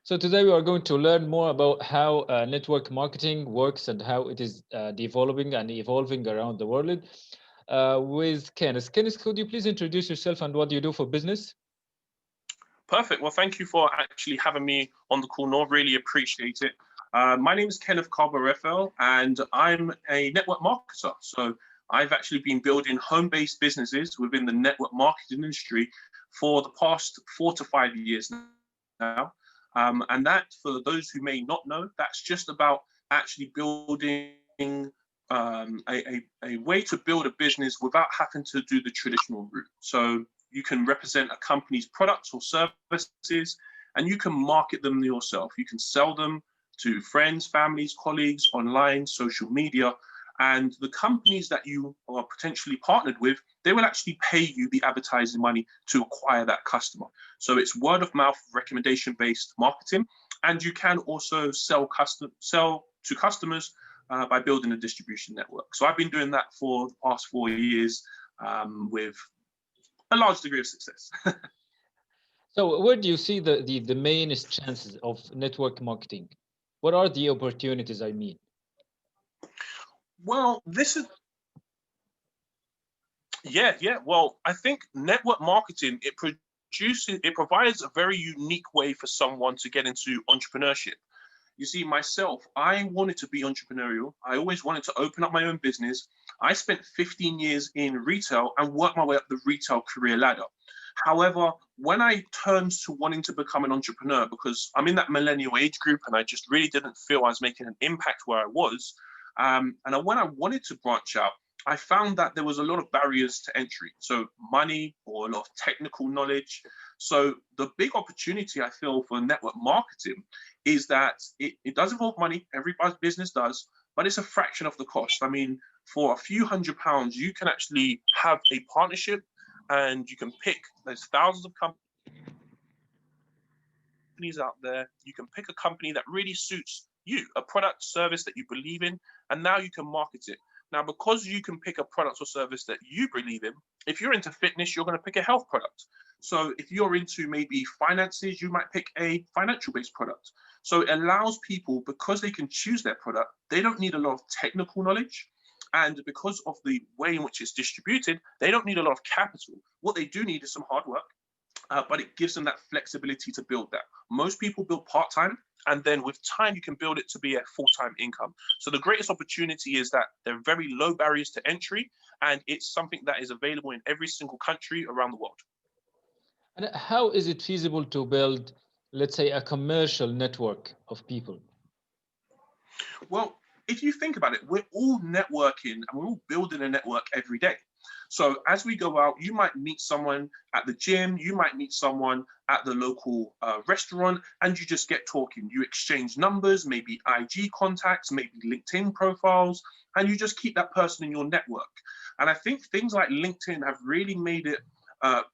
So today we are going to learn more about how network marketing works and how it is developing and evolving around the world with Kenneth. Kenneth, could you please introduce yourself and what you do for business? Perfect. Well, thank you for actually having me on the call, Nour. Really appreciate it. My name is Kenneth Kargbo-Reffell, and I'm a network marketer. So I've actually been building home-based businesses within the network marketing industry for the past 4 to 5 years now. And that, for those who may not know, that's just about actually building a way to build a business without having to do the traditional route. So you can represent a company's products or services, and you can market them yourself. You can sell them to friends, families, colleagues, online, social media, and the companies that you are potentially partnered with, they will actually pay you the advertising money to acquire that customer. So it's word of mouth, recommendation-based marketing, and you can also sell to customers by building a distribution network. So I've been doing that for the past 4 years with a large degree of success. So where do you see the main chances of network marketing? What are the opportunities, I mean? Well, Well, I think network marketing, it provides a very unique way for someone to get into entrepreneurship. You see, myself, I wanted to be entrepreneurial. I always wanted to open up my own business. I spent 15 years in retail and worked my way up the retail career ladder. However, when I turned to wanting to become an entrepreneur, because I'm in that millennial age group and I just really didn't feel I was making an impact where I was, when I wanted to branch out, I found that there was a lot of barriers to entry. So money or a lot of technical knowledge. So the big opportunity I feel for network marketing is that it does involve money. Every business does, but it's a fraction of the cost. I mean, for a few £100s, you can actually have a partnership and you can pick, there's thousands of companies out there. You can pick a company that really suits you, a product, service that you believe in, and now you can market it. Now, because you can pick a product or service that you believe in, if you're into fitness, you're going to pick a health product. So if you're into maybe finances, you might pick a financial-based product. So it allows people, because they can choose their product, they don't need a lot of technical knowledge. And because of the way in which it's distributed, they don't need a lot of capital. What they do need is some hard work, but it gives them that flexibility to build that. Most people build part-time, and then with time, you can build it to be a full-time income. So the greatest opportunity is that there are very low barriers to entry, and it's something that is available in every single country around the world. And how is it feasible to build, let's say, a commercial network of people? Well, if you think about it, we're all networking and we're all building a network every day. So as we go out, you might meet someone at the gym, you might meet someone at the local restaurant, and you just get talking. You exchange numbers, maybe IG contacts, maybe LinkedIn profiles, and you just keep that person in your network. And I think things like LinkedIn have really made it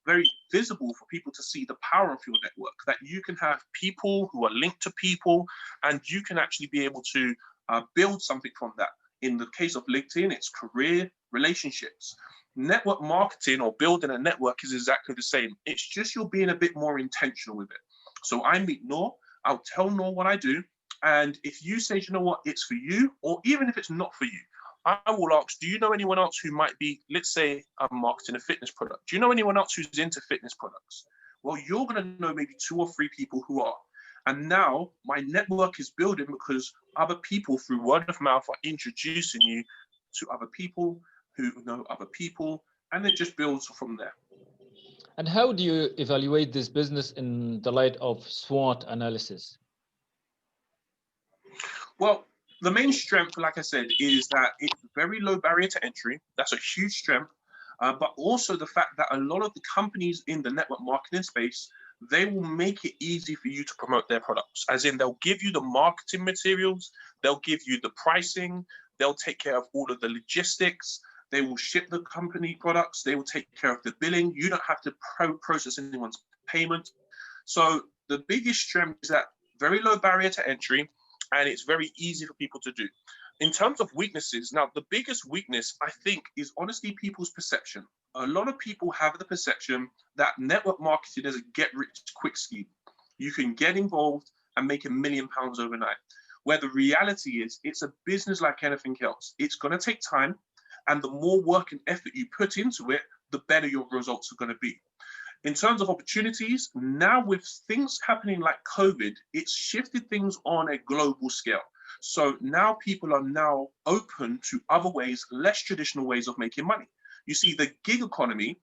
very visible for people to see the power of your network, that you can have people who are linked to people, and you can actually be able to build something from that. In the case of LinkedIn, it's career, relationships. Network marketing or building a network is exactly the same. It's just you're being a bit more intentional with it. So I meet Nour, I'll tell Nour what I do. And if you say, you know what, it's for you, or even if it's not for you, I will ask, do you know anyone else who might be, let's say I'm marketing a fitness product. Do you know anyone else who's into fitness products? Well, you're going to know maybe 2 or 3 people who are. And now my network is building because other people through word of mouth are introducing you to other people who know other people, and it just builds from there. And how do you evaluate this business in the light of SWOT analysis? Well, the main strength, like I said, is that it's very low barrier to entry. That's a huge strength. But also the fact that a lot of the companies in the network marketing space, they will make it easy for you to promote their products. As in, they'll give you the marketing materials, they'll give you the pricing, they'll take care of all of the logistics, they will ship the company products, they will take care of the billing. You don't have to process anyone's payment. So the biggest strength is that very low barrier to entry, and it's very easy for people to do. In terms of weaknesses, now the biggest weakness, I think, is honestly people's perception. A lot of people have the perception that network marketing is a get-rich-quick scheme. You can get involved and make £1 million overnight. Where the reality is, it's a business like anything else. It's going to take time, and the more work and effort you put into it, the better your results are going to be. In terms of opportunities, now with things happening like COVID, it's shifted things on a global scale. So now people are now open to other ways, less traditional ways of making money. You see, the gig economy,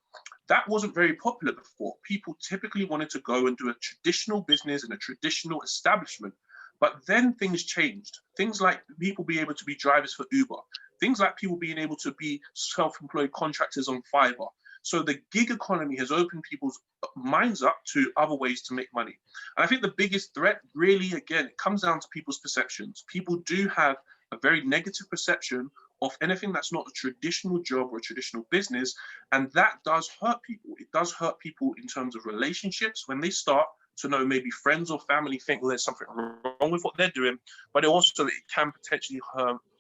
that wasn't very popular before. People typically wanted to go and do a traditional business in a traditional establishment. But then things changed. Things like people being able to be drivers for Uber, things like people being able to be self-employed contractors on Fiverr. So the gig economy has opened people's minds up to other ways to make money. And I think the biggest threat really, again, it comes down to people's perceptions. People do have a very negative perception of anything that's not a traditional job or a traditional business. And that does hurt people. It does hurt people in terms of relationships when they start to know maybe friends or family think, well, there's something wrong with what they're doing, but also it can potentially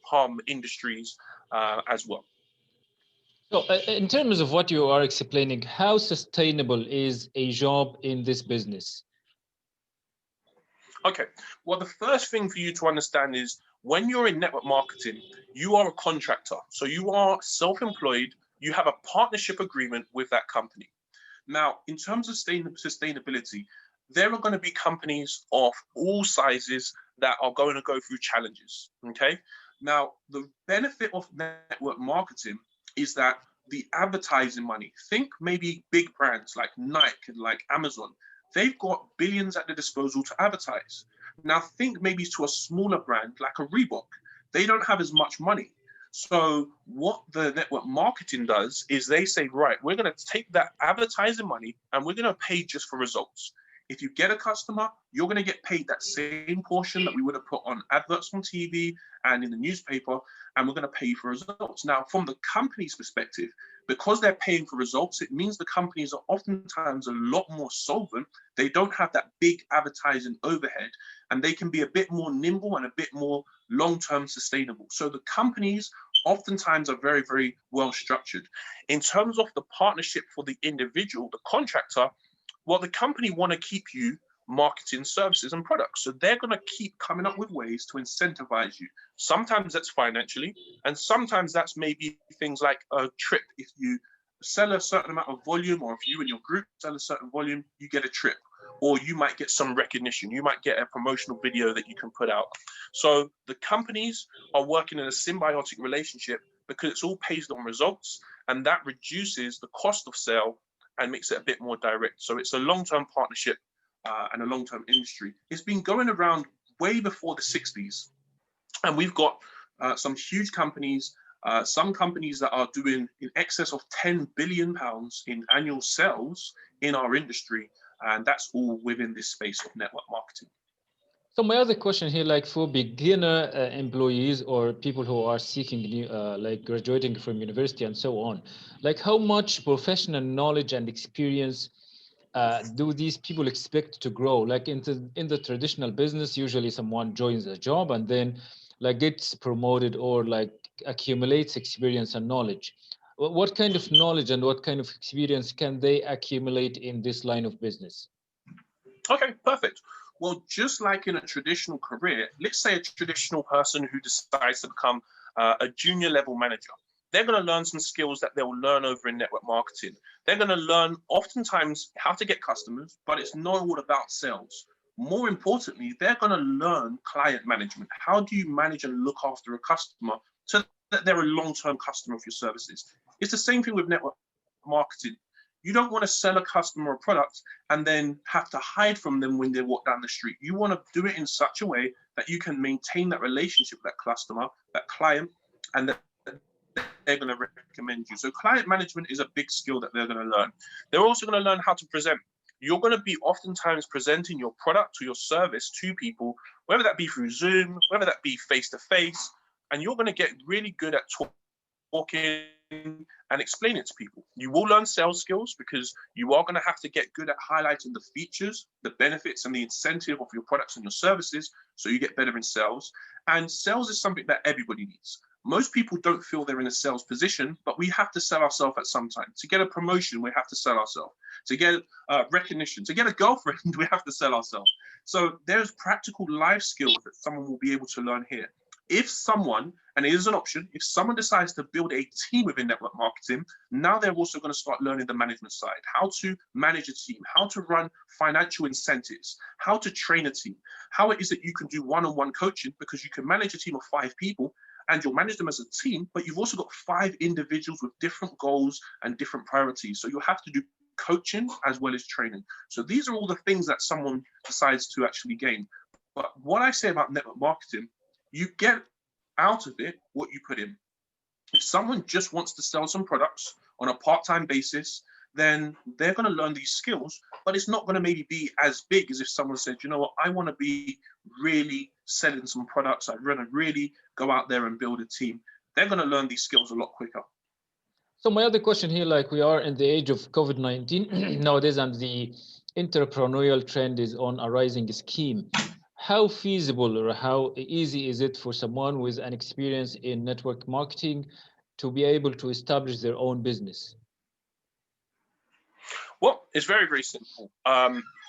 harm industries as well. So in terms of what you are explaining, how sustainable is a job in this business? Okay, well, the first thing for you to understand is when you're in network marketing, you are a contractor. So you are self-employed, you have a partnership agreement with that company. Now, in terms of sustainability, there are going to be companies of all sizes that are going to go through challenges, okay? Now, the benefit of network marketing is that the advertising money, think maybe big brands like Nike and like Amazon, they've got billions at their disposal to advertise. Now think maybe to a smaller brand like a Reebok, they don't have as much money. So what the network marketing does is they say, right, we're going to take that advertising money and we're going to pay just for results. If you get a customer, you're going to get paid that same portion that we would have put on adverts on TV and in the newspaper, and we're going to pay you for results. Now, from the company's perspective, because they're paying for results, it means the companies are oftentimes a lot more solvent. They don't have that big advertising overhead, and they can be a bit more nimble and a bit more long-term sustainable. So the companies oftentimes are very, very well structured. In terms of the partnership for the individual, the contractor, well, the company want to keep you marketing services and products. So they're going to keep coming up with ways to incentivize you. Sometimes that's financially, and sometimes that's maybe things like a trip. If you sell a certain amount of volume, or if you and your group sell a certain volume, you get a trip, or you might get some recognition. You might get a promotional video that you can put out. So the companies are working in a symbiotic relationship because it's all based on results, and that reduces the cost of sale and makes it a bit more direct. So it's a long-term partnership and a long-term industry. It's been going around way before the 60s. And we've got some huge companies, some companies that are doing in excess of £10 billion in annual sales in our industry. And that's all within this space of network marketing. So my other question here, like for beginner employees or people who are seeking new, like graduating from university and so on, like how much professional knowledge and experience do these people expect to grow? Like in the traditional business, usually someone joins a job and then like gets promoted or like accumulates experience and knowledge. What kind of knowledge and what kind of experience can they accumulate in this line of business? Okay, perfect. Well, just like in a traditional career, let's say a traditional person who decides to become a junior level manager, they're going to learn some skills that they'll learn over in network marketing. They're going to learn oftentimes how to get customers, but it's not all about sales. More importantly, they're going to learn client management. How do you manage and look after a customer so that they're a long-term customer of your services? It's the same thing with network marketing. You don't want to sell a customer a product and then have to hide from them when they walk down the street. You want to do it in such a way that you can maintain that relationship with that customer, that client, and that they're going to recommend you. So client management is a big skill that they're going to learn. They're also going to learn how to present. You're going to be oftentimes presenting your product or your service to people, whether that be through Zoom, whether that be face-to-face, and you're going to get really good at talking and explain it to people. You will learn sales skills because you are going to have to get good at highlighting the features, the benefits, and the incentive of your products and your services, so you get better in sales. And sales is something that everybody needs. Most people don't feel they're in a sales position, but we have to sell ourselves at some time. To get a promotion, we have to sell ourselves. To get recognition, to get a girlfriend, we have to sell ourselves. So there's practical life skills that someone will be able to learn here. If someone, and it is an option, if someone decides to build a team within network marketing, now they're also going to start learning the management side, how to manage a team, how to run financial incentives, how to train a team, how it is that you can do one-on-one coaching, because you can manage a team of 5 people and you'll manage them as a team, but you've also got 5 individuals with different goals and different priorities. So you'll have to do coaching as well as training. So these are all the things that someone decides to actually gain. But what I say about network marketing, you get out of it what you put in. If someone just wants to sell some products on a part-time basis, then they're going to learn these skills, but it's not going to maybe be as big as if someone said, you know what, I want to be really selling some products. I want to really go out there and build a team. They're going to learn these skills a lot quicker. So my other question here, like we are in the age of COVID-19 nowadays, and the entrepreneurial trend is on a rising scheme. How feasible or how easy is it for someone with an experience in network marketing to be able to establish their own business? Well, it's very, very simple.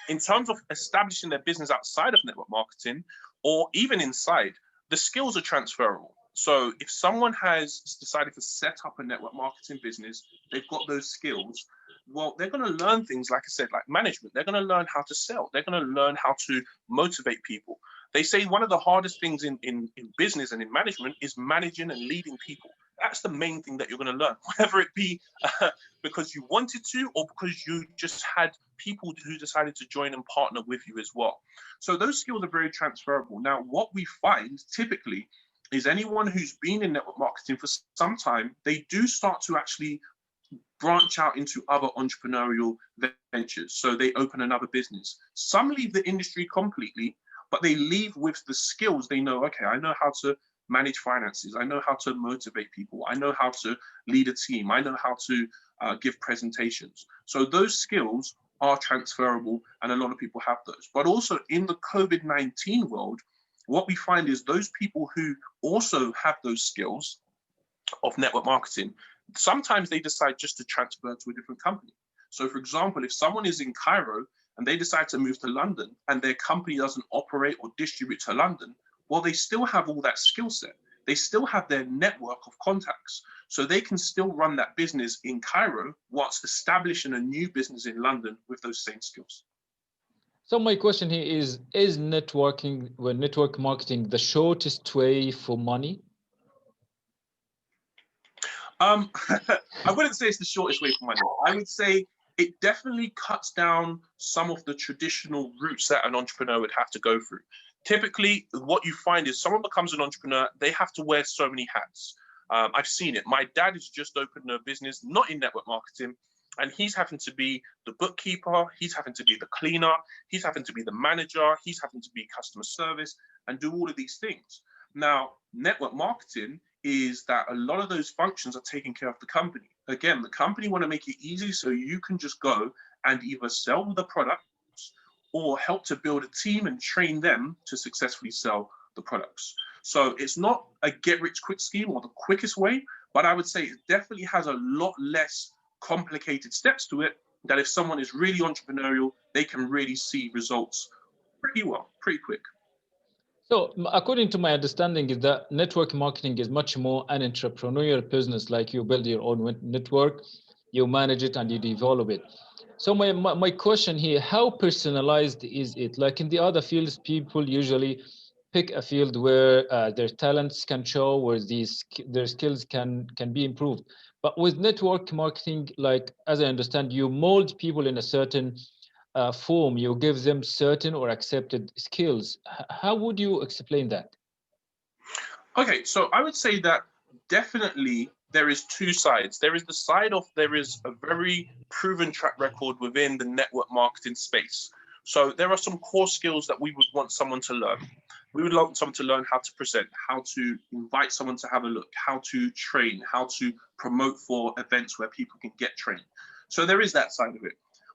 In terms of establishing their business outside of network marketing, or even inside, the skills are transferable. So if someone has decided to set up a network marketing business, they've got those skills, well, they're going to learn things, like I said, like management. They're going to learn how to sell. They're going to learn how to motivate people. They say one of the hardest things in business and in management is managing and leading people. That's the main thing that you're going to learn, whether it be because you wanted to or because you just had people who decided to join and partner with you as well. So those skills are very transferable. Now, what we find typically is anyone who's been in network marketing for some time, they do start to actually branch out into other entrepreneurial ventures. So they open another business. Some leave the industry completely, but they leave with the skills. They know, okay, I know how to manage finances. I know how to motivate people. I know how to lead a team. I know how to give presentations. So those skills are transferable, and a lot of people have those. But also in the COVID-19 world, what we find is those people who also have those skills of network marketing, sometimes they decide just to transfer to a different company. So for example, if someone is in Cairo and they decide to move to London and their company doesn't operate or distribute to London, well, they still have all that skill set. They still have their network of contacts. So they can still run that business in Cairo whilst establishing a new business in London with those same skills. So my question here is networking, well, network marketing the shortest way for money? I wouldn't say it's the shortest way for money. I would say it definitely cuts down some of the traditional routes that an entrepreneur would have to go through. Typically, what you find is someone becomes an entrepreneur, they have to wear so many hats. I've seen it. My dad has just opened a business, not in network marketing, and he's having to be the bookkeeper, he's having to be the cleaner, he's having to be the manager, he's having to be customer service and do all of these things. Now, network marketing is that a lot of those functions are taken care of the company. Again, the company want to make it easy so you can just go and either sell the products or help to build a team and train them to successfully sell the products. So it's not a get-rich-quick scheme or the quickest way, but I would say it definitely has a lot less complicated steps to it, that if someone is really entrepreneurial, they can really see results pretty well, pretty quick. So according to my understanding is that network marketing is much more an entrepreneurial business, like you build your own network, you manage it and you develop it. So my question here, how personalized is it? Like in the other fields, people usually pick a field where their talents can show, where their skills can be improved. But with network marketing, like as I understand, you mold people in a certain form, you give them certain or accepted skills. How would you explain that? Okay, so I would say that definitely there is two sides. There is the side of there is a very proven track record within the network marketing space. So there are some core skills that we would want someone to learn. We would want someone to learn how to present, how to invite someone to have a look, how to train, how to promote for events where people can get trained. So there is that side of it.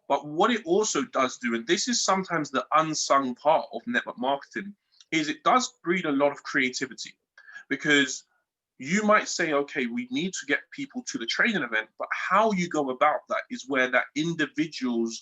But what it also does do, and this is sometimes the unsung part of network marketing, is it does breed a lot of creativity, because You might say, okay, we need to get people to the training event, but how you go about that is where that individual's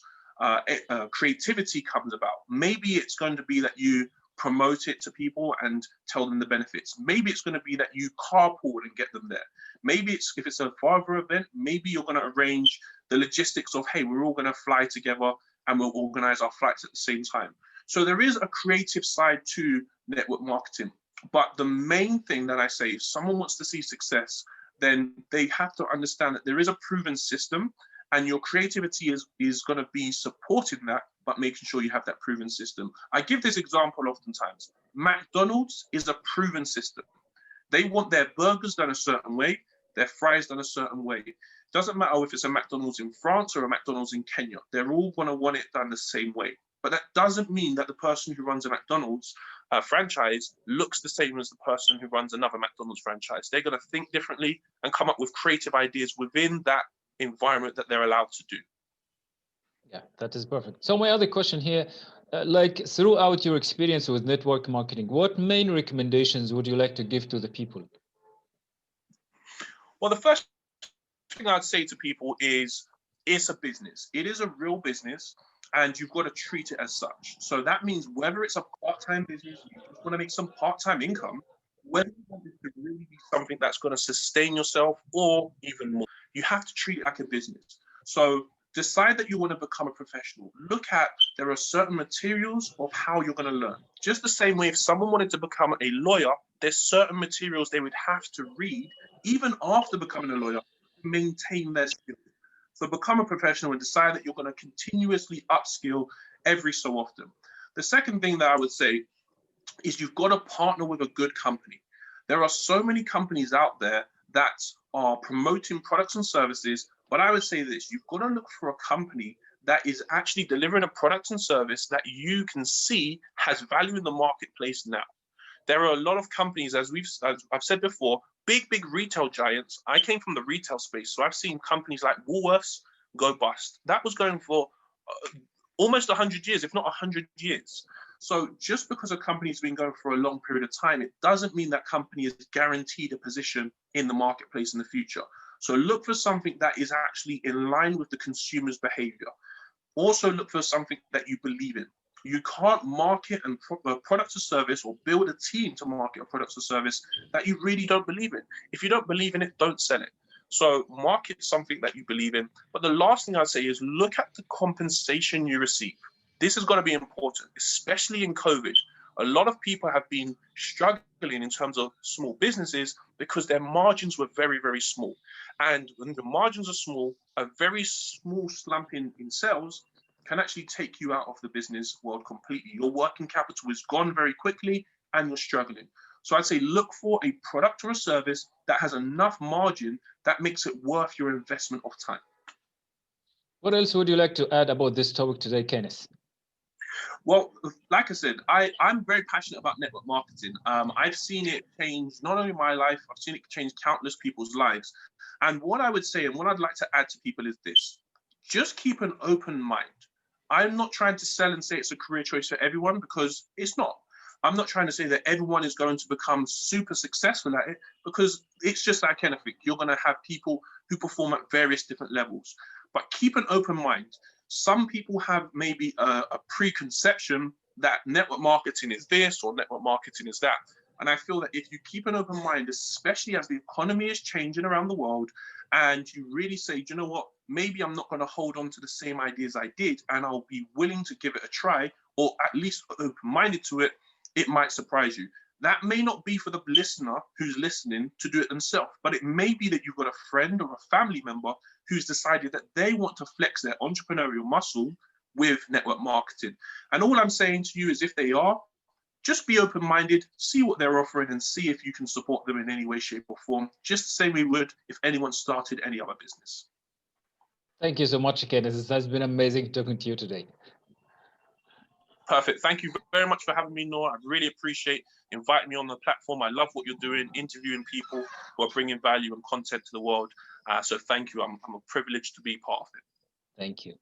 creativity comes about. Maybe it's going to be that you promote it to people and tell them the benefits. Maybe it's going to be that you carpool and get them there. Maybe it's, if it's a father event, maybe you're going to arrange the logistics of, hey, we're all going to fly together and we'll organize our flights at the same time. So there is a creative side to network marketing. But the main thing that I say, if someone wants to see success, then they have to understand that there is a proven system, and your creativity is going to be supporting that, but making sure you have that proven system. I give this example oftentimes. McDonald's is a proven system. They want their burgers done a certain way, their fries done a certain way. Doesn't matter if it's a McDonald's in France or a McDonald's in Kenya. They're all going to want it done the same way. But that doesn't mean that the person who runs a McDonald's franchise looks the same as the person who runs another McDonald's franchise. They're going to think differently and come up with creative ideas within that environment that they're allowed to do. Yeah, that is perfect. So my other question here, like throughout your experience with network marketing, what main recommendations would you like to give to the people? Well, the first thing I'd say to people is it's a business. It is a real business, and you've got to treat it as such. So that means whether it's a part-time business, you just want to make some part-time income, whether you want it to really be something that's going to sustain yourself or even more, you have to treat it like a business. So decide that you want to become a professional. Look at, there are certain materials of how you're going to learn. Just the same way if someone wanted to become a lawyer, there's certain materials they would have to read even after becoming a lawyer to maintain their skills. So become a professional and decide that you're going to continuously upskill every so often. The second thing that I would say is you've got to partner with a good company. There are so many companies out there that are promoting products and services, but I would say this, you've got to look for a company that is actually delivering a product and service that you can see has value in the marketplace now. There are a lot of companies, as I've said before, big retail giants. I came from the retail space, so I've seen companies like Woolworths go bust. That was going for almost 100 years, if not 100 years. So just because a company's been going for a long period of time, it doesn't mean that company is guaranteed a position in the marketplace in the future. So look for something that is actually in line with the consumer's behavior. Also look for something that you believe in. You can't market a product or service or build a team to market a product or service that you really don't believe in. If you don't believe in it, don't sell it. So market something that you believe in. But the last thing I'd say is look at the compensation you receive. This is going to be important, especially in COVID. A lot of people have been struggling in terms of small businesses because their margins were very small. And when the margins are small, a very small slump in sales can actually take you out of the business world completely. Your working capital is gone very quickly and you're struggling. So I'd say look for a product or a service that has enough margin that makes it worth your investment of time. What else would you like to add about this topic today, Kenneth? Well, like I said, I'm very passionate about network marketing. I've seen it change not only my life, I've seen it change countless people's lives. And what I would say and what I'd like to add to people is this: just keep an open mind. I'm not trying to sell and say it's a career choice for everyone, because it's not. I'm not trying to say that everyone is going to become super successful at it, because it's just like anything. You're going to have people who perform at various different levels. But keep an open mind. Some people have maybe a preconception that network marketing is this or network marketing is that. And I feel that if you keep an open mind, especially as the economy is changing around the world, and you really say, do you know what, maybe I'm not going to hold on to the same ideas I did, and I'll be willing to give it a try, or at least open-minded to it, it might surprise you. That may not be for the listener who's listening to do it themselves, but it may be that you've got a friend or a family member who's decided that they want to flex their entrepreneurial muscle with network marketing. And all I'm saying to you is, if they are, just be open-minded, see what they're offering, and see if you can support them in any way, shape, or form, just the same we would if anyone started any other business. Thank you so much, Kenneth. It has been amazing talking to you today. Perfect. Thank you very much for having me, Nour. I really appreciate inviting me on the platform. I love what you're doing, interviewing people who are bringing value and content to the world. So thank you. I'm privileged to be part of it. Thank you.